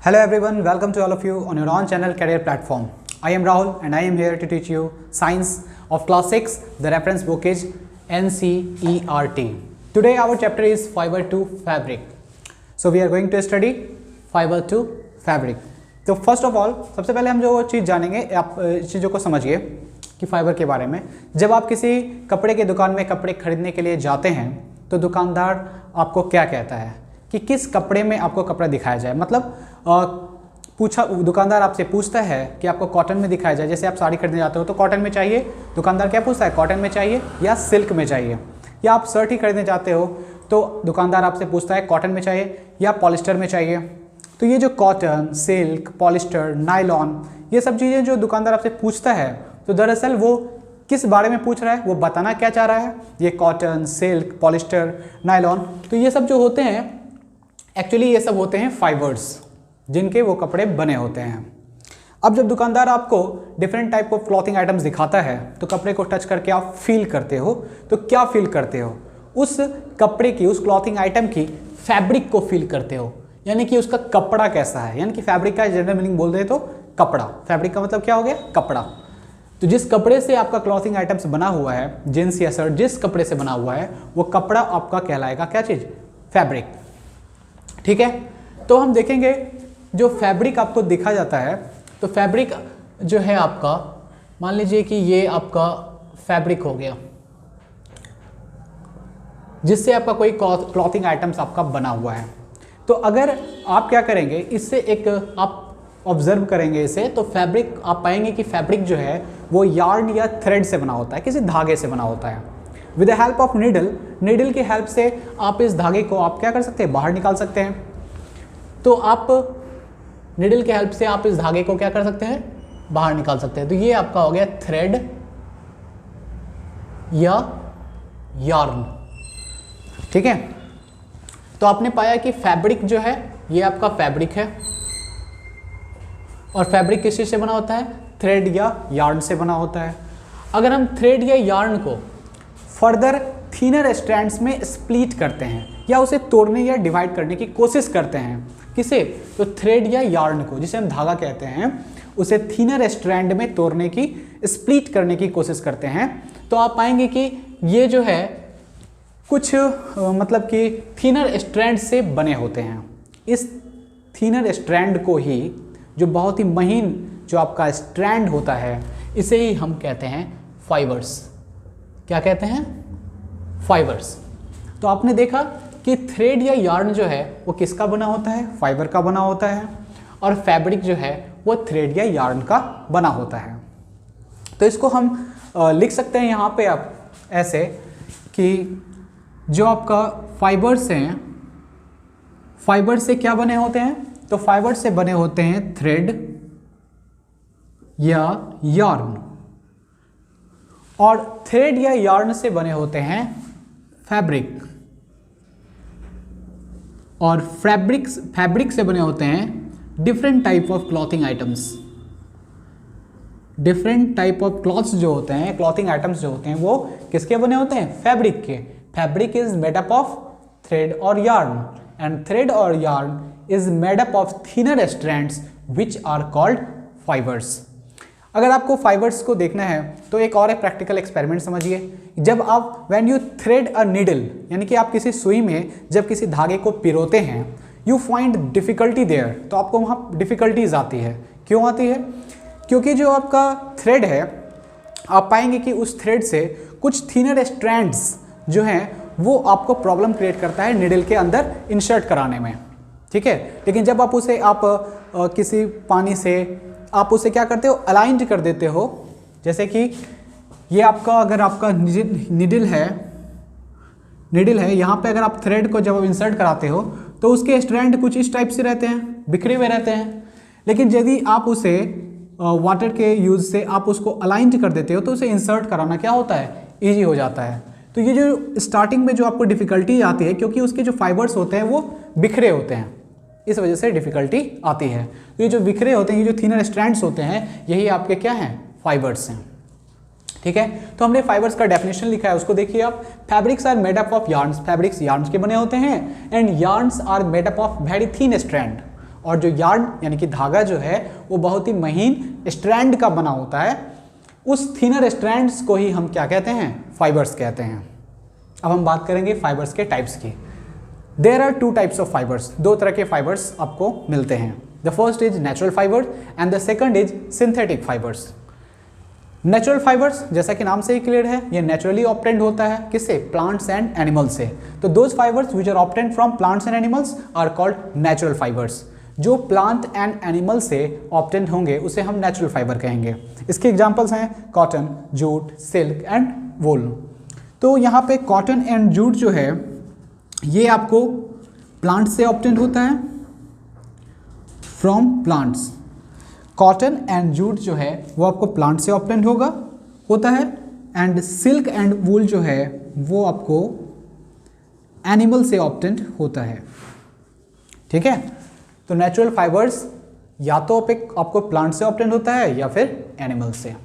Hello everyone, welcome to all of you on your own channel career platform. I am Rahul and I am here to teach you Science of Class 6. The reference book is NCERT. Today our chapter is Fiber to Fabric. So we are going to study Fiber to Fabric. तो first of all सबसे पहले हम जो चीज़ जानेंगे, आप चीज़ों को समझिए कि फाइबर के बारे में। जब आप किसी कपड़े की दुकान में कपड़े खरीदने के लिए जाते हैं तो दुकानदार आपको क्या कहता है कि किस कपड़े में आपको कपड़ा दिखाया जाए। मतलब दुकानदार आपसे पूछता है कि आपको कॉटन में दिखाया जाए। जैसे आप साड़ी खरीदने जाते हो तो कॉटन में चाहिए, दुकानदार क्या पूछता है, कॉटन में चाहिए या सिल्क में चाहिए। या आप शर्ट ही खरीदने जाते हो तो दुकानदार आपसे पूछता है कॉटन में चाहिए या पॉलिस्टर में चाहिए। तो ये जो कॉटन, सिल्क, पॉलिस्टर, नायलॉन, ये सब चीज़ें जो दुकानदार आपसे पूछता है तो दरअसल वो किस बारे में पूछ रहा है, वो बताना क्या चाह रहा है। ये कॉटन, सिल्क, पॉलिस्टर, नायलॉन, तो ये सब जो होते हैं एक्चुअली ये सब होते हैं फाइबर्स जिनके वो कपड़े बने होते हैं। अब जब दुकानदार आपको different type of clothing items दिखाता है तो कपड़े को टच करके आप फील करते हो। तो क्या फील करते हो? उस कपड़े की, उस क्लॉथिंग आइटम की फैब्रिक को फील करते हो, यानी कि उसका कपड़ा कैसा है। यानी कि फैब्रिक का जनरल मीनिंग बोल दे तो कपड़ा। फैब्रिक का मतलब क्या हो गया? कपड़ा। तो जिस कपड़े से आपका क्लॉथिंग आइटम्स बना हुआ है, जींस या शर्ट जिस कपड़े से बना हुआ है वो कपड़ा आपका कहलाएगा क्या चीज़? फैब्रिक। ठीक है, तो हम देखेंगे जो फैब्रिक आपको दिखा जाता है तो फैब्रिक जो है आपका, मान लीजिए कि ये आपका फैब्रिक हो गया जिससे आपका कोई क्लॉथिंग आइटम्स आपका बना हुआ है। तो अगर आप क्या करेंगे, इससे एक आप ऑब्जर्व करेंगे इसे, तो फैब्रिक आप पाएंगे कि फैब्रिक जो है वो यार्न या थ्रेड से बना होता है, किसी धागे से बना होता है। With the help of needle की हेल्प से आप इस धागे को आप क्या कर सकते हैं, बाहर निकाल सकते हैं। तो आप नीडल के हेल्प से आप इस धागे को क्या कर सकते हैं, बाहर निकाल सकते हैं। तो ये आपका हो गया थ्रेड या यार्न। ठीक है, तो आपने पाया कि फैब्रिक जो है ये आपका फैब्रिक है और फैब्रिक किस चीज से बना होता है? थ्रेड या यार्न से बना होता है। अगर हम थ्रेड या यार्न को फर्दर थिनर स्ट्रैंड्स में स्प्लिट करते हैं या उसे तोड़ने या डिवाइड करने की कोशिश करते हैं, किसे? तो थ्रेड या यार्न को, जिसे हम धागा कहते हैं, उसे थिनर स्ट्रैंड में तोड़ने की, स्प्लिट करने की कोशिश करते हैं, तो आप पाएंगे कि ये जो है कुछ मतलब कि थिनर स्ट्रैंड से बने होते हैं। इस थिनर स्ट्रैंड को ही, जो बहुत ही महीन जो आपका स्ट्रैंड होता है, इसे ही हम कहते हैं फाइबर्स। क्या कहते हैं? फाइबर्स। तो आपने देखा कि थ्रेड या यार्न जो है वो किसका बना होता है? फाइबर का बना होता है। और फैब्रिक जो है वो थ्रेड या यार्न का बना होता है। तो इसको हम लिख सकते हैं यहाँ पे आप ऐसे कि जो आपका फाइबर्स हैं, फाइबर से क्या बने होते हैं? तो फाइबर से बने होते हैं थ्रेड या यार्न, और थ्रेड या यार्न से बने होते हैं फैब्रिक, और फैब्रिक से बने होते हैं different type of clothing items. Different type of clothes जो होते हैं, क्लॉथिंग आइटम्स जो होते हैं, वो किसके बने होते हैं? फैब्रिक के। Fabric is made up of thread और यार्न, एंड थ्रेड और yarn is made up of thinner strands which are called fibres. अगर आपको फाइबर्स को देखना है तो एक और प्रैक्टिकल एक्सपेरिमेंट समझिए। जब आप when you thread a needle, यानी कि आप किसी सुई में जब किसी धागे को पिरोते हैं, यू फाइंड डिफिकल्टी देयर, तो आपको वहाँ डिफिकल्टीज आती है। क्यों आती है? क्योंकि जो आपका थ्रेड है, आप पाएंगे कि उस थ्रेड से कुछ थिनर स्ट्रैंड्स जो हैं वो आपको प्रॉब्लम क्रिएट करता है नीडल के अंदर इंसर्ट कराने में। ठीक है, लेकिन जब आप उसे किसी पानी से आप उसे क्या करते हो, अलाइंड कर देते हो। जैसे कि ये आपका, अगर आपका नीडल है, यहाँ पे अगर आप थ्रेड को जब आप इंसर्ट कराते हो तो उसके स्ट्रैंड कुछ इस टाइप से रहते हैं, बिखरे हुए रहते हैं। लेकिन यदि आप उसे वाटर के यूज से आप उसको अलाइंड कर देते हो तो उसे इंसर्ट कराना क्या होता है? ईजी हो जाता है। तो ये जो स्टार्टिंग में जो आपको डिफिकल्टी आती है, क्योंकि उसके जो फाइबर्स होते हैं वो बिखरे होते हैं, इस वजह से डिफिकल्टी आती है। तो ये जो बिखरे होते हैं, ये जो थिनर स्ट्रैंड्स होते हैं, यही आपके क्या हैं? फाइबर्स हैं। ठीक है, तो हमने फाइबर्स का डेफिनेशन लिखा है, उसको देखिए आप। Fabrics are made up of yarns, fabrics yarns के बने होते हैं, and yarns are made up of very thin strand, और जो यार्न यानी कि धागा जो है वो बहुत ही महीन स्ट्रैंड का बना होता है। उस थिनर स्ट्रैंड्स को ही हम क्या कहते हैं, फाइबर्स कहते हैं। अब हम बात करेंगे फाइबर्स के टाइप्स की। There are 2 types of fibres, 2 तरह के फाइबर्स आपको मिलते हैं। The first is natural fibre and the second is synthetic fibres. Natural fibres जैसा कि नाम से ही क्लियर है, ये नेचुरली ऑब्टेन्ड होता है किससे, प्लांट्स एंड एनिमल्स से। तो those fibres which are obtained from plants and animals are called natural fibres. जो प्लांट एंड एनिमल से ऑब्टेन्ड होंगे उसे हम नेचुरल फाइबर कहेंगे। इसके एग्जांपल्स हैं cotton, jute, silk and wool. तो यहाँ पे कॉटन एंड जूट जो है ये आपको प्लांट से ऑब्टेन्ड होता है, from plants. Cotton and jute जो है वो आपको प्लांट से ऑब्टेन्ड होता है एंड सिल्क एंड वूल जो है वो आपको एनिमल से ऑब्टेन्ड होता है। ठीक है, तो नेचुरल फाइबर्स या तो आपको प्लांट से ऑब्टेन्ड होता है या फिर एनिमल से।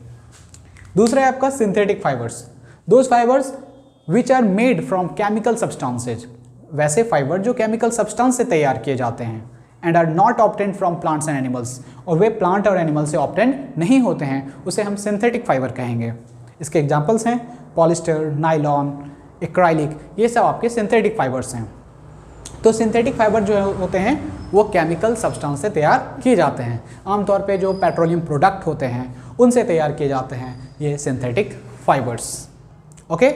दूसरा है आपका synthetic fibres, those fibres which are made from chemical substances. वैसे फाइबर जो केमिकल सब्सटेंस से तैयार किए जाते हैं and are not obtained from plants and animals, और वे प्लांट और एनिमल से ऑब्टेन्ड नहीं होते हैं, उसे हम सिंथेटिक फाइबर कहेंगे। इसके एग्जांपल्स हैं पॉलिस्टर, नाइलॉन, एक्राइलिक, ये सब आपके सिंथेटिक फाइबर्स हैं। तो सिंथेटिक फाइबर जो होते हैं वो केमिकल सब्सटेंस से तैयार किए जाते हैं। आमतौर पे जो पेट्रोलियम प्रोडक्ट होते हैं उनसे तैयार किए जाते हैं ये सिंथेटिक फाइबर्स। ओके,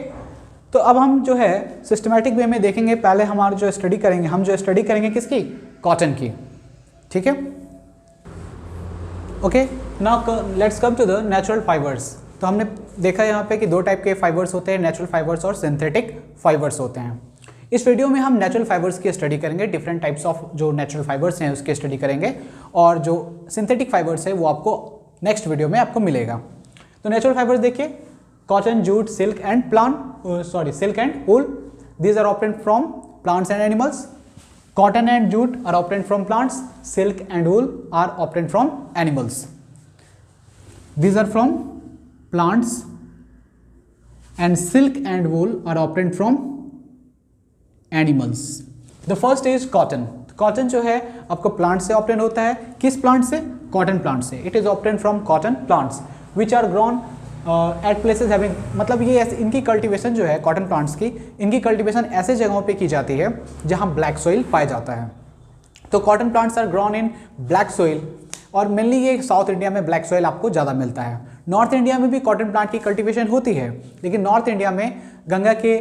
तो अब हम जो है सिस्टमैटिक वे में देखेंगे। पहले हमारा जो स्टडी करेंगे, हम जो स्टडी करेंगे किसकी, कॉटन की। ठीक है, okay, now let's come to the natural fibres. तो हमने देखा यहाँ पे कि 2 टाइप के फाइबर्स होते हैं, नेचुरल फाइबर्स और सिंथेटिक फाइबर्स होते हैं। इस वीडियो में हम नेचुरल फाइबर्स की स्टडी करेंगे, डिफरेंट टाइप्स ऑफ जो नेचुरल फाइबर्स हैं उसकी स्टडी करेंगे, और जो सिंथेटिक फाइबर्स है वो आपको नेक्स्ट वीडियो में आपको मिलेगा। तो नेचुरल फाइबर्स देखिए, cotton, jute, silk and silk and wool, these are obtained from plants and animals. Cotton and jute are obtained from plants, silk and wool are obtained from animals. These are from plants and silk and wool are obtained from animals. The first is cotton. Cotton जो है आपको plant से obtained होता है, किस plant से, cotton plant से। It is obtained from cotton plants which are grown at places having, मतलब ये इनकी कल्टीवेशन जो है कॉटन प्लांट्स की, इनकी कल्टीवेशन ऐसे जगहों पे की जाती है जहाँ ब्लैक सॉइल पाया जाता है। तो cotton plants are grown in black soil, और मेनली ये साउथ इंडिया में ब्लैक सॉइल आपको ज़्यादा मिलता है। नॉर्थ इंडिया में भी कॉटन प्लांट की कल्टीवेशन होती है, लेकिन नॉर्थ इंडिया में गंगा के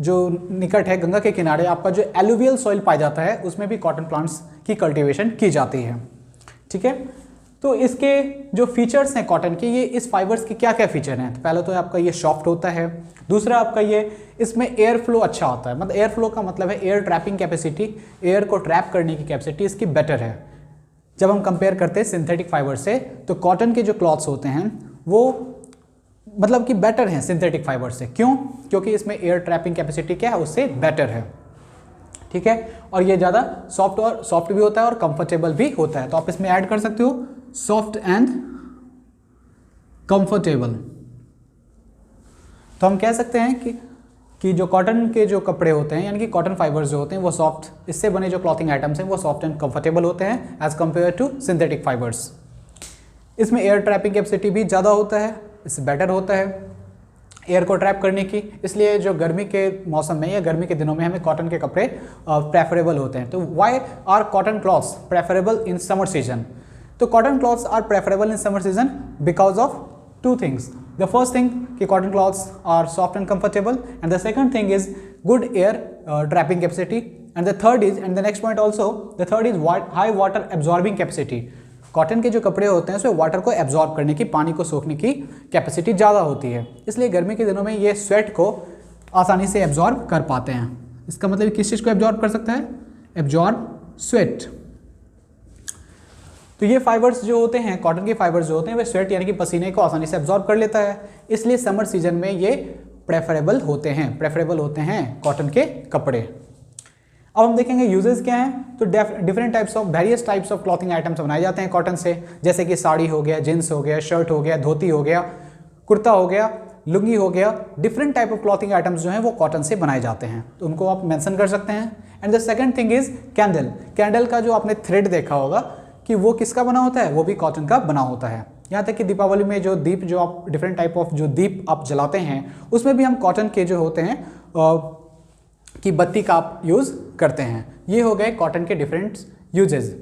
जो निकट है, गंगा के किनारे आपका जो एलुवियल सॉइल पाया जाता है उसमें भी कॉटन प्लांट्स की कल्टीवेशन की जाती है। ठीक है, तो इसके जो फीचर्स हैं कॉटन के, ये इस फाइबर्स के क्या क्या फीचर हैं। तो पहले तो आपका ये सॉफ्ट होता है, दूसरा आपका ये इसमें एयर फ्लो अच्छा होता है, मतलब एयर फ्लो का मतलब है एयर ट्रैपिंग कैपेसिटी, एयर को ट्रैप करने की कैपेसिटी इसकी बेटर है। जब हम कंपेयर करते हैं सिंथेटिक फाइबर से, तो कॉटन के जो क्लॉथ्स होते हैं वो मतलब कि बेटर हैं सिंथेटिक फाइबर से। क्यों? क्योंकि इसमें एयर ट्रैपिंग कैपेसिटी क्या है, उससे बेटर है। ठीक है, और ये ज़्यादा सॉफ्ट भी होता है और कंफर्टेबल भी होता है। तो आप इसमें ऐड कर सकते हो सॉफ्ट एंड कंफर्टेबल। तो हम कह सकते हैं कि जो कॉटन के जो कपड़े होते हैं, यानी कि कॉटन फाइबर्स जो होते हैं वो सॉफ्ट, इससे बने जो क्लॉथिंग आइटम्स हैं वो सॉफ्ट एंड कंफर्टेबल होते हैं as compared to synthetic fibres. इसमें एयर ट्रैपिंग कैपेसिटी भी ज़्यादा होता है, इससे बेटर होता है एयर को ट्रैप करने की। इसलिए जो गर्मी के मौसम में या गर्मी के दिनों में हमें कॉटन के कपड़े प्रेफरेबल होते हैं। तो why are cotton clothes preferable in summer season? तो cotton clothes are preferable in summer season because of 2 things. The first thing कि cotton clothes are soft and comfortable, and the second thing is good air trapping capacity, and the third is, and the next point also, the third is high water absorbing capacity. Cotton के जो कपड़े होते हैं उसमें water को absorb करने की, पानी को सोखने की कैपेसिटी ज़्यादा होती है, इसलिए गर्मी के दिनों में ये स्वेट को आसानी से एब्जॉर्ब कर पाते हैं। इसका मतलब किस चीज़ को एब्जॉर्ब कर सकता है? Absorb sweat. तो ये फाइबर्स जो होते हैं, कॉटन के फाइबर्स जो होते हैं, वे स्वेट यानी कि पसीने को आसानी से एब्जॉर्ब कर लेता है, इसलिए समर सीजन में ये प्रेफरेबल होते हैं कॉटन के कपड़े। अब हम देखेंगे यूजेस क्या हैं। तो different types of various types of clothing items बनाए जाते हैं कॉटन से, जैसे कि साड़ी हो गया, जींस हो गया, शर्ट हो गया, धोती हो गया, कुर्ता हो गया, लुंगी हो गया, different type of clothing items जो हैं वो कॉटन से बनाए जाते हैं, तो उनको आप मेंशन कर सकते हैं। And the second thing is candle. Candle का जो आपने थ्रेड देखा होगा कि वो किसका बना होता है, वो भी कॉटन का बना होता है। यहाँ तक कि दीपावली में जो दीप जो आप डिफरेंट टाइप ऑफ जो दीप आप जलाते हैं उसमें भी हम कॉटन के जो होते हैं कि बत्ती का आप यूज़ करते हैं। ये हो गए कॉटन के डिफरेंट यूजेज।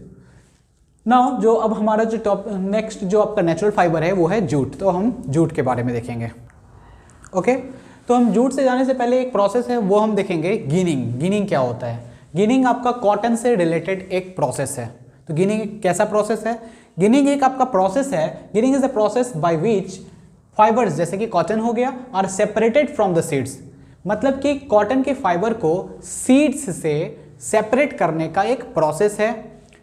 नाउ जो अब हमारा जो नेक्स्ट जो आपका नेचुरल फाइबर है वो है जूट, तो हम जूट के बारे में देखेंगे। ओके, तो हम जूट से जाने से पहले एक प्रोसेस है वो हम देखेंगे गिनिंग। गिनिंग क्या होता है? गिनिंग आपका कॉटन से रिलेटेड एक प्रोसेस है। तो गिनिंग एक कैसा प्रोसेस है? गिनिंग एक आपका प्रोसेस है। Ginning is a process by which fibres जैसे कि कॉटन हो गया are separated from the seeds, मतलब कि कॉटन के फाइबर को सीड्स से सेपरेट करने का एक प्रोसेस है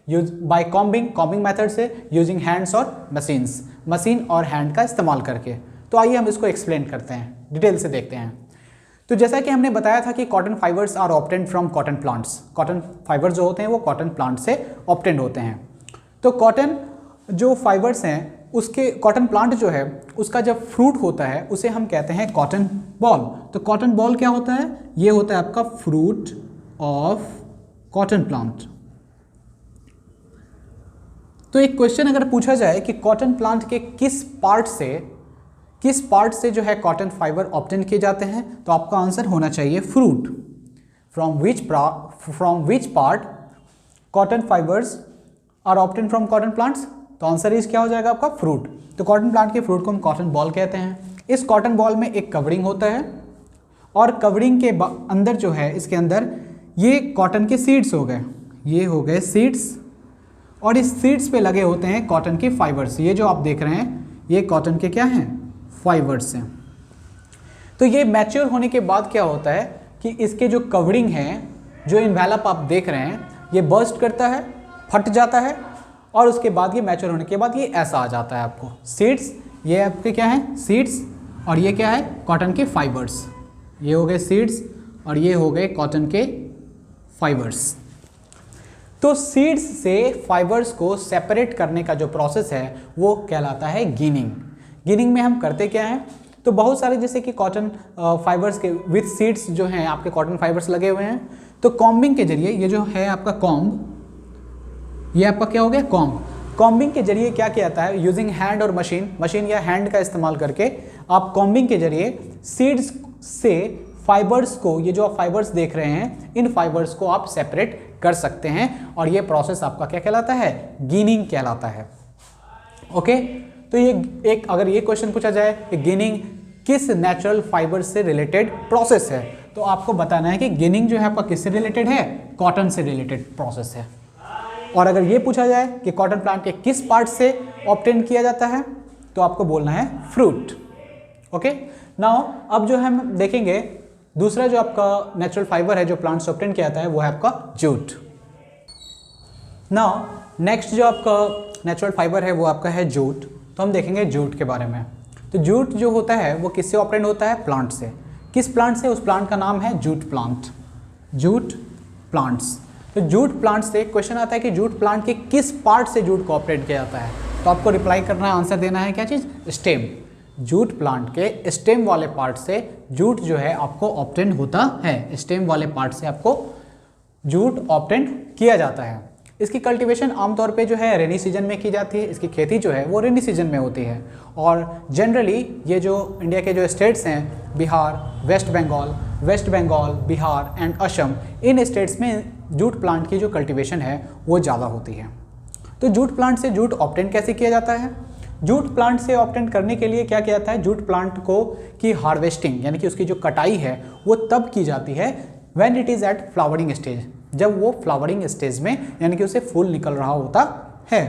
यूज बाय कॉम्बिंग मेथड से, यूजिंग हैंड्स और मशीन्स, मशीन और हैंड का इस्तेमाल करके। तो आइए हम इसको एक्सप्लेन करते हैं, डिटेल से देखते हैं। तो जैसा कि हमने बताया था कि cotton fibres are obtained from cotton plants. Cotton fibres जो होते हैं वो कॉटन प्लांट से ऑब्टेन्ड होते हैं। तो कॉटन जो फाइबर्स हैं उसके कॉटन प्लांट जो है उसका जब फ्रूट होता है उसे हम कहते हैं कॉटन बॉल। तो कॉटन बॉल क्या होता है? ये होता है आपका फ्रूट ऑफ कॉटन प्लांट। तो एक क्वेश्चन अगर पूछा जाए कि कॉटन प्लांट के किस पार्ट से जो है कॉटन फाइबर ऑब्टेन किए जाते हैं, तो आपका आंसर होना चाहिए fruit. From which part cotton fibres are obtain from cotton plants, तो आंसर इज क्या हो जाएगा आपका फ्रूट। तो कॉटन प्लांट के फ्रूट को हम कॉटन बॉल कहते हैं। इस कॉटन बॉल में एक कवरिंग होता है और कवरिंग के अंदर जो है इसके अंदर ये कॉटन के सीड्स हो गए, ये हो गए सीड्स, और इस सीड्स पे लगे होते हैं कॉटन के फाइबर्स। ये जो आप देख रहे हैं ये कॉटन के क्या हैं? फाइबर्स हैं। तो ये मैच्योर होने के बाद क्या होता है कि इसके जो कवरिंग है, जो इन्वेलप आप देख रहे हैं, ये बर्स्ट करता है, फट जाता है, और उसके बाद ये मैच्योर होने के बाद ये ऐसा आ जाता है आपको सीड्स। ये आपके क्या है? सीड्स, और ये क्या है? कॉटन के फाइबर्स। ये हो गए सीड्स और ये हो गए कॉटन के फाइबर्स। तो सीड्स से फाइबर्स को सेपरेट करने का जो प्रोसेस है वो कहलाता है गिनिंग। गिनिंग में हम करते क्या हैं? तो बहुत सारे जैसे कि कॉटन फाइबर्स के विथ सीड्स जो हैं आपके कॉटन फाइबर्स लगे हुए हैं, तो कॉम्बिंग के जरिए ये जो है आपका कॉम्ब, ये आपका क्या हो गया? कॉम्बिंग के जरिए क्या किया जाता है? यूजिंग हैंड और मशीन या हैंड का इस्तेमाल करके आप कॉम्बिंग के जरिए सीड्स से फाइबर्स को, ये जो आप फाइबर्स देख रहे हैं, इन फाइबर्स को आप सेपरेट कर सकते हैं, और ये प्रोसेस आपका क्या कहलाता है? गिनिंग कहलाता है। ओके, तो ये एक अगर ये क्वेश्चन पूछा जाए कि गिनिंग किस नेचुरल फाइबर से रिलेटेड प्रोसेस है, तो आपको बताना है कि गिनिंग जो है आपका किससे रिलेटेड है? कॉटन से रिलेटेड प्रोसेस है। और अगर ये पूछा जाए कि कॉटन प्लांट के किस पार्ट से ऑब्टेन किया जाता है, तो आपको बोलना है फ्रूट। ओके, नाउ अब जो हम देखेंगे दूसरा जो आपका नेचुरल फाइबर है जो प्लांट से ऑब्टेन किया जाता है वो है आपका जूट। नाउ नेक्स्ट जो आपका नेचुरल फाइबर है वो आपका है जूट। तो हम देखेंगे जूट के बारे में। तो जूट जो होता है वो किससे ऑब्टेन होता है? प्लांट से। किस प्लांट से? उस प्लांट का नाम है जूट प्लांट। Jute plants. तो जूट प्लांट से क्वेश्चन आता है कि जूट प्लांट के किस पार्ट से जूट को ऑब्टेन किया जाता है, तो आपको रिप्लाई करना है, आंसर देना है क्या चीज़? स्टेम। जूट प्लांट के स्टेम वाले पार्ट से जूट जो है आपको ऑब्टेन होता है। स्टेम वाले पार्ट से आपको जूट ऑब्टेन किया जाता है। इसकी कल्टीवेशन आमतौर पे जो है रेनी सीजन में की जाती है। इसकी खेती जो है वो रेनी सीजन में होती है। और जनरली ये जो इंडिया के जो स्टेट्स हैं, बिहार, वेस्ट बंगाल, बिहार एंड असम, इन स्टेट्स में जूट प्लांट की जो कल्टीवेशन है वो ज़्यादा होती है। तो जूट प्लांट से जूट ऑब्टेन कैसे किया जाता है? जूट प्लांट से ऑब्टेन करने के लिए क्या किया जाता है? जूट प्लांट को की हार्वेस्टिंग यानी कि उसकी जो कटाई है वो तब की जाती है when it is at flowering stage, जब वो फ्लावरिंग स्टेज में यानी कि उसे फूल निकल रहा होता है।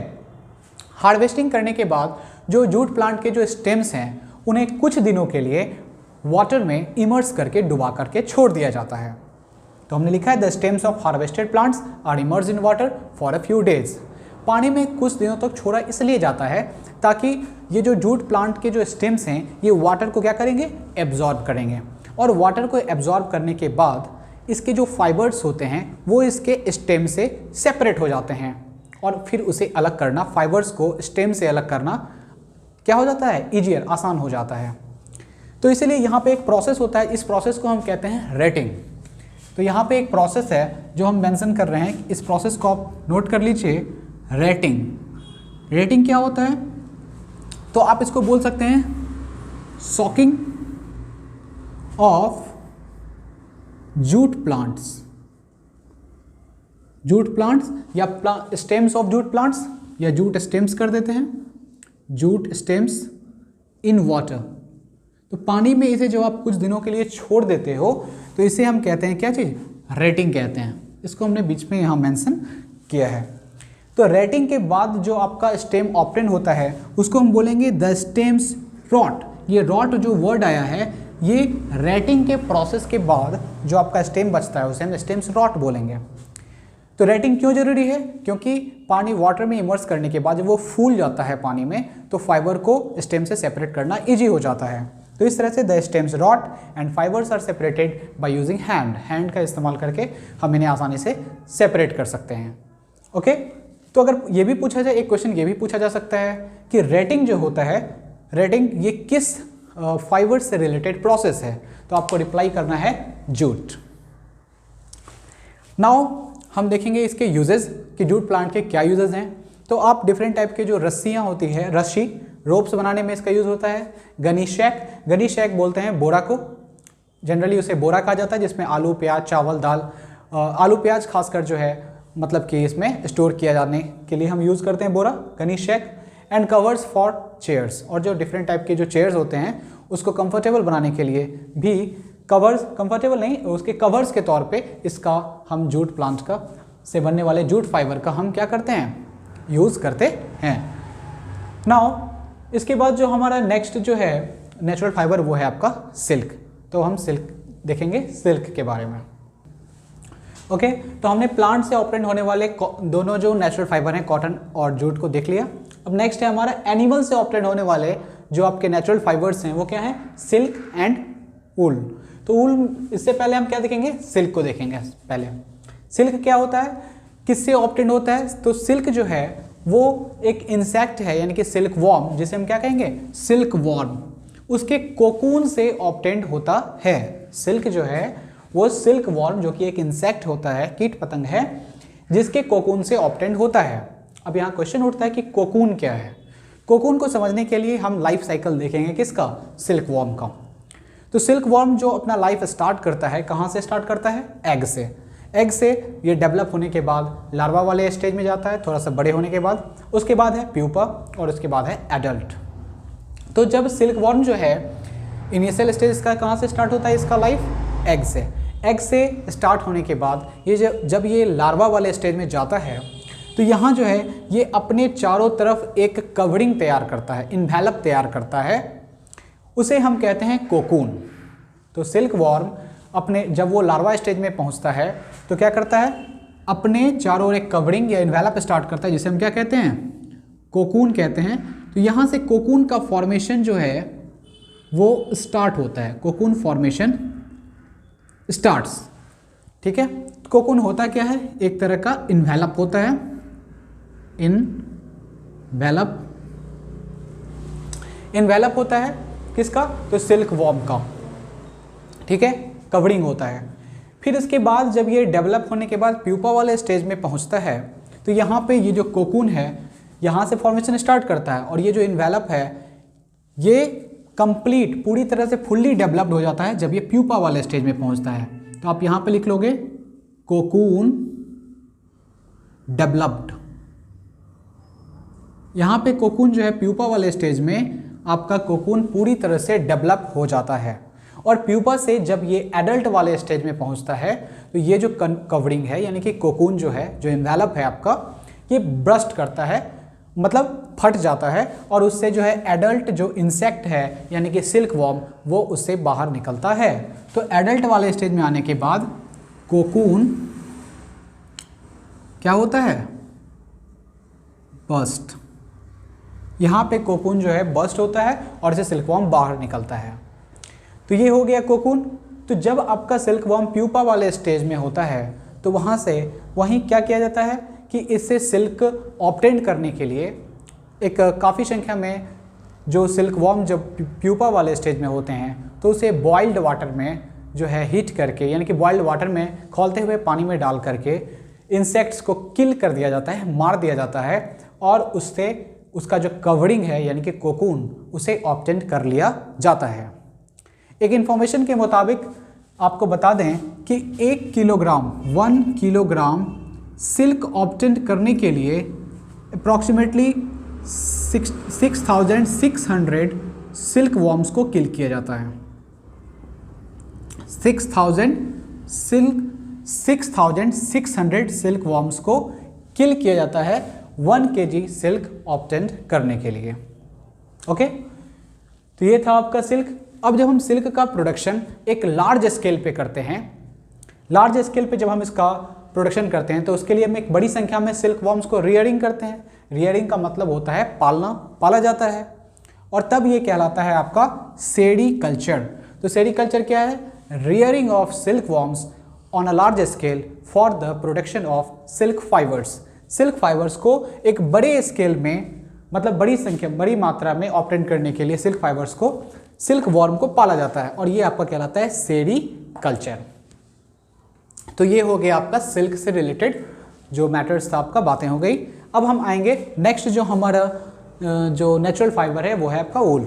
हार्वेस्टिंग करने के बाद जो जूट प्लांट के जो स्टेम्स हैं उन्हें कुछ दिनों के लिए वाटर में इमर्स करके डुबा करके छोड़ दिया जाता है। तो हमने लिखा है the stems of harvested plants are immerse in water for a few days. पानी में कुछ दिनों तक छोड़ा इसलिए जाता है ताकि ये जो जूट प्लांट के जो स्टेम्स हैं ये वाटर को क्या करेंगे? एब्जॉर्ब करेंगे, और वाटर को एब्जॉर्ब करने के बाद इसके जो फाइबर्स होते हैं वो इसके स्टेम से सेपरेट हो जाते हैं, और फिर उसे अलग करना, फाइबर्स को स्टेम से अलग करना क्या हो जाता है? ईजियर, आसान हो जाता है। तो इसीलिए यहाँ पे एक प्रोसेस होता है, इस प्रोसेस को हम कहते हैं रेटिंग। तो यहाँ पे एक प्रोसेस है जो हम मेंशन कर रहे हैं, इस प्रोसेस को आप नोट कर लीजिए, रेटिंग। रेटिंग क्या होता है? तो आप इसको बोल सकते हैं soaking of jute plants, jute plants या स्टेम्स ऑफ जूट प्लांट्स, या जूट स्टेम्स कर देते हैं, जूट स्टेम्स इन वाटर। तो पानी में इसे जब आप कुछ दिनों के लिए छोड़ देते हो तो इसे हम कहते हैं क्या चीज़? रेटिंग कहते हैं। इसको हमने बीच में यहाँ मेंशन किया है। तो रेटिंग के बाद जो आपका स्टेम ऑप्टेन होता है उसको हम बोलेंगे द स्टेम्स रॉट। ये रॉट जो वर्ड आया है ये रेटिंग के प्रोसेस के बाद जो आपका स्टेम बचता है उसे हम स्टेम्स रॉट बोलेंगे। तो रेटिंग क्यों जरूरी है? क्योंकि पानी वाटर में इमर्स करने के बाद जब वो फूल जाता है पानी में तो फाइबर को स्टेम से सेपरेट करना ईजी हो जाता है। तो इस तरह से the stems rot and fibres are separated by using hand. Hand का इस्तेमाल करके हम इन्हें आसानी से सेपरेट कर सकते हैं। ओके, तो अगर ये भी पूछा जाए, एक क्वेश्चन ये भी पूछा जा सकता है कि रेटिंग जो होता है, रेटिंग ये किस फाइबर से रिलेटेड प्रोसेस है? तो आपको रिप्लाई करना है जूट। नाउ हम देखेंगे इसके यूजेस कि जूट प्लांट के क्या यूजेस हैं। तो आप डिफरेंट टाइप के जो रस्सियाँ होती है, रस्सी रोप्स बनाने में इसका यूज़ होता है। गनी शैक बोलते हैं बोरा को, जनरली उसे बोरा कहा जाता है जिसमें आलू प्याज चावल दाल, आलू प्याज खासकर जो है मतलब कि इसमें स्टोर किया जाने के लिए हम यूज़ करते हैं बोरा, गनी शैक। एंड कवर्स फॉर चेयर्स, और जो डिफरेंट टाइप के जो चेयर्स होते हैं उसको कंफर्टेबल बनाने के लिए भी कवर्स, कंफर्टेबल नहीं उसके कवर्स के तौर पे इसका हम जूट प्लांट का से बनने वाले जूट फाइबर का हम क्या करते हैं? यूज़ करते हैं। नाउ इसके बाद जो हमारा नेक्स्ट जो है नेचुरल फाइबर वो है आपका सिल्क। तो हम सिल्क देखेंगे, सिल्क के बारे में। ओके, तो हमने प्लांट से ऑपरेट होने वाले दोनों जो नेचुरल फाइबर हैं कॉटन और जूट को देख लिया। अब नेक्स्ट है हमारा एनिमल से ऑपरेट होने वाले जो आपके नेचुरल फाइबर्स हैं वो क्या हैं? Silk and wool. तो वूल, इससे पहले हम क्या देखेंगे? सिल्क को देखेंगे पहले। सिल्क क्या होता है, किससे ऑपटेन होता है? तो सिल्क जो है वो एक इंसेक्ट है यानी कि सिल्क वॉर्म, जिसे हम क्या कहेंगे? सिल्क वॉर्म, उसके कोकून से ऑबटेंड होता है। सिल्क जो है वो सिल्क वॉर्म जो कि एक इंसेक्ट होता है, कीट पतंग है, जिसके कोकून से ऑबटेंड होता है। अब यहाँ क्वेश्चन उठता है कि कोकून क्या है। कोकून को समझने के लिए हम लाइफ साइकिल देखेंगे किसका? सिल्क वॉर्म का। तो सिल्क वॉर्म जो अपना लाइफ स्टार्ट करता है, कहाँ से स्टार्ट करता है? एग से। एग से ये डेवलप होने के बाद लार्वा वाले स्टेज में जाता है, थोड़ा सा बड़े होने के बाद, उसके बाद है प्यूपा और उसके बाद है एडल्ट। तो जब सिल्क वॉर्म जो है इनिशियल स्टेज इसका कहाँ से स्टार्ट होता है? इसका लाइफ एग से। एग से स्टार्ट होने के बाद ये जब ये लार्वा वाले स्टेज में जाता है तो यहाँ जो है ये अपने चारों तरफ एक कवरिंग तैयार करता है, इन्वेलप तैयार करता है, उसे हम कहते हैं कोकून। तो सिल्क वॉर्म अपने जब वो लार्वा स्टेज में पहुंचता है तो क्या करता है? अपने चारों ओर एक कवरिंग या इन्वेलप स्टार्ट करता है जिसे हम क्या कहते हैं? कोकून कहते हैं। तो यहाँ से कोकून का फॉर्मेशन जो है वो स्टार्ट होता है, कोकून फॉर्मेशन स्टार्ट्स। ठीक है, तो कोकून होता क्या है? एक तरह का इन्वेलप होता है, इन्वेलप होता है किसका? तो सिल्क वॉर्म का। ठीक है, कवरिंग होता है। फिर इसके बाद जब ये डेवलप होने के बाद प्यूपा वाले स्टेज में पहुंचता है तो यहाँ पे ये जो कोकून है यहाँ से फॉर्मेशन स्टार्ट करता है और ये जो इन्वेलप है ये कंप्लीट पूरी तरह से फुल्ली डेवलप्ड हो जाता है जब ये प्यूपा वाले स्टेज में पहुंचता है। तो आप यहाँ पे लिख लोगे कोकून डेवलप्ड। यहाँ पे कोकून जो है प्यूपा वाले स्टेज में आपका कोकून पूरी तरह से डेवलप हो जाता है और प्यूपा से जब ये एडल्ट वाले स्टेज में पहुंचता है तो ये जो कवरिंग है यानी कि कोकून जो है, जो एनवेलप है आपका, ये ब्रस्ट करता है, मतलब फट जाता है और उससे जो है एडल्ट जो इंसेक्ट है यानी कि सिल्क वॉर्म वो उससे बाहर निकलता है। तो एडल्ट वाले स्टेज में आने के बाद कोकून क्या होता है? बर्स्ट। यहाँ पे कोकून जो है बर्स्ट होता है और इसे सिल्क वॉर्म बाहर निकलता है। तो ये हो गया कोकून। तो जब आपका सिल्क वॉर्म प्यूपा वाले स्टेज में होता है तो वहाँ से वहीं क्या किया जाता है कि इससे सिल्क ऑब्टेन करने के लिए एक काफ़ी संख्या में जो सिल्क वॉर्म जब प्यूपा वाले स्टेज में होते हैं तो उसे बॉइल्ड वाटर में जो है हीट करके, यानी कि बॉइल्ड वाटर में खौलते हुए पानी में डाल करके इंसेक्ट्स को किल कर दिया जाता है, मार दिया जाता है, और उससे उसका जो कवरिंग है यानी कि कोकून उसे ऑब्टेन कर लिया जाता है। एक इन्फॉर्मेशन के मुताबिक आपको बता दें कि 1 किलोग्राम सिल्क ऑब्टेन करने के लिए अप्रॉक्सीमेटली 6600 सिल्क वॉर्म्स को किल किया जाता है। 6600 सिल्क वॉर्म्स को किल किया जाता है 1 kg सिल्क ऑब्टेन करने के लिए। ओके, तो ये था आपका सिल्क। अब जब हम सिल्क का प्रोडक्शन एक लार्ज स्केल पे करते हैं, लार्ज स्केल पे जब हम इसका प्रोडक्शन करते हैं तो उसके लिए हम एक बड़ी संख्या में सिल्क वॉर्म्स को रियरिंग करते हैं। रियरिंग का मतलब होता है पालना, पाला जाता है, और तब ये कहलाता है आपका सेरीकल्चर। तो सेरीकल्चर क्या है? Rearing of silk worms on a large scale for the production of silk fibres. Silk fibres को एक बड़े स्केल में, मतलब बड़ी मात्रा में ऑब्टेन करने के लिए सिल्क फाइबर्स को, सिल्क वॉर्म को पाला जाता है, और ये आपका कहलाता है सेरीकल्चर। तो ये हो गया आपका सिल्क से रिलेटेड जो मैटर्स था, आपका बातें हो गई। अब हम आएंगे नेक्स्ट, जो हमारा जो नेचुरल फाइबर है वो है आपका ऊल।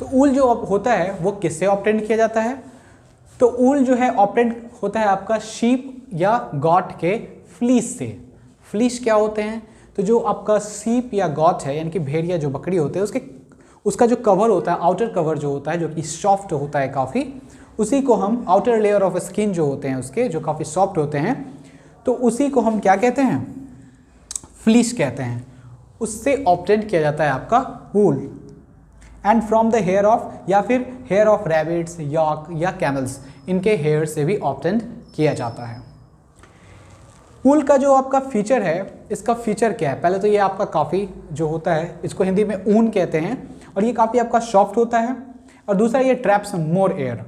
तो ऊल जो होता है वो किससे ऑब्टेन किया जाता है? तो ऊल जो है ऑब्टेन होता है आपका शीप या गॉट के फ्लीस से। फ्लीस क्या होते हैं? तो जो आपका सीप या गॉट है, यानी कि भेड़ या जो बकरी होते हैं, उसका जो कवर होता है, आउटर कवर जो होता है, जो कि सॉफ्ट होता है काफ़ी, उसी को हम आउटर लेयर ऑफ स्किन जो होते हैं उसके, जो काफ़ी सॉफ्ट होते हैं, तो उसी को हम क्या कहते हैं? फ्लीस कहते हैं। उससे ऑब्टेन किया जाता है आपका wool. And from the hair of, या फिर हेयर ऑफ रैबिट्स, यॉक या कैमल्स, इनके हेयर से भी ऑब्टेन किया जाता है। वूल का जो आपका फीचर है, इसका फीचर क्या है? पहले तो ये आपका काफ़ी जो होता है, इसको हिंदी में ऊन कहते हैं, और ये काफ़ी आपका सॉफ्ट होता है। और दूसरा, ये ट्रैप्स मोर एयर।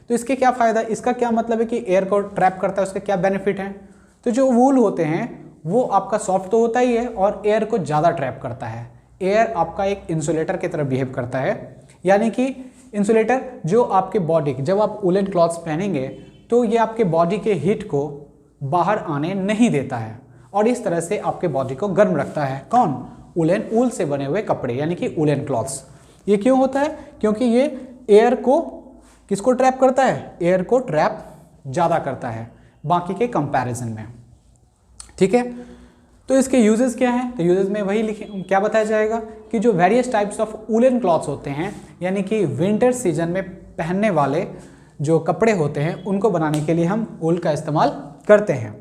तो इसके क्या फ़ायदा, इसका क्या मतलब है कि एयर को ट्रैप करता है, उसके क्या बेनिफिट हैं? तो जो वूल होते हैं वो आपका सॉफ्ट तो होता ही है, और एयर को ज़्यादा ट्रैप करता है। एयर आपका एक इंसुलेटर की तरह बिहेव करता है, यानी कि इंसुलेटर जो आपके बॉडी, जब आप वूलन क्लॉथ्स पहनेंगे तो ये आपके बॉडी के हीट को बाहर आने नहीं देता है, और इस तरह से आपके बॉडी को गर्म रखता है। कौन? ऊल से बने हुए कपड़े, यानी कि वूलन क्लॉथ्स। ये क्यों होता है? क्योंकि ये एयर को, किसको ट्रैप करता है? एयर को ट्रैप ज़्यादा करता है बाकी के कंपैरिजन में। ठीक है, तो इसके यूजेस क्या हैं? तो यूजेस में वही क्या बताया जाएगा कि जो various types of woollen clothes होते हैं, यानी कि विंटर सीजन में पहनने वाले जो कपड़े होते हैं, उनको बनाने के लिए हम वूल का इस्तेमाल करते हैं।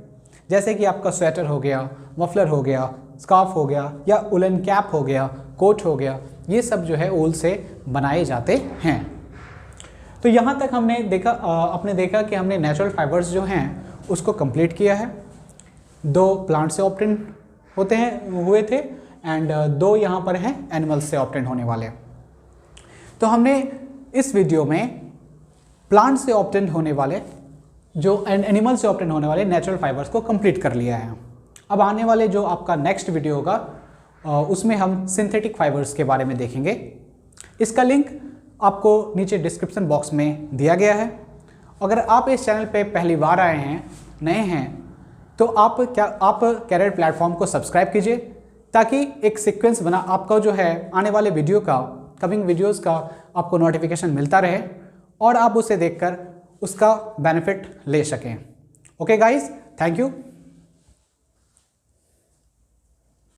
जैसे कि आपका स्वेटर हो गया, मफलर हो गया, स्कार्फ हो गया, या वूलन कैप हो गया, कोट हो गया, ये सब जो है वूल से बनाए जाते हैं। तो यहाँ तक हमने देखा, आपने देखा कि हमने नेचुरल फाइबर्स जो हैं उसको कंप्लीट किया है। 2 प्लांट से ऑब्टेन हुए थे, एंड 2 यहाँ पर हैं एनिमल्स से ऑब्टेन होने वाले। तो हमने इस वीडियो में प्लांट से ऑब्टेन होने वाले, जो एनिमल से ऑब्टेन होने वाले नेचुरल फाइबर्स को कंप्लीट कर लिया है। अब आने वाले जो आपका नेक्स्ट वीडियो होगा उसमें हम सिंथेटिक फाइबर्स के बारे में देखेंगे। इसका लिंक आपको नीचे डिस्क्रिप्शन बॉक्स में दिया गया है। अगर आप इस चैनल पे पहली बार आए हैं, नए हैं, तो आप कैरियर प्लेटफॉर्म को सब्सक्राइब कीजिए, ताकि एक सीक्वेंस बना आपका जो है आने वाले वीडियो का, कमिंग वीडियोस का आपको नोटिफिकेशन मिलता रहे, और आप उसे देखकर उसका बेनिफिट ले सकें। Okay guys, thank you.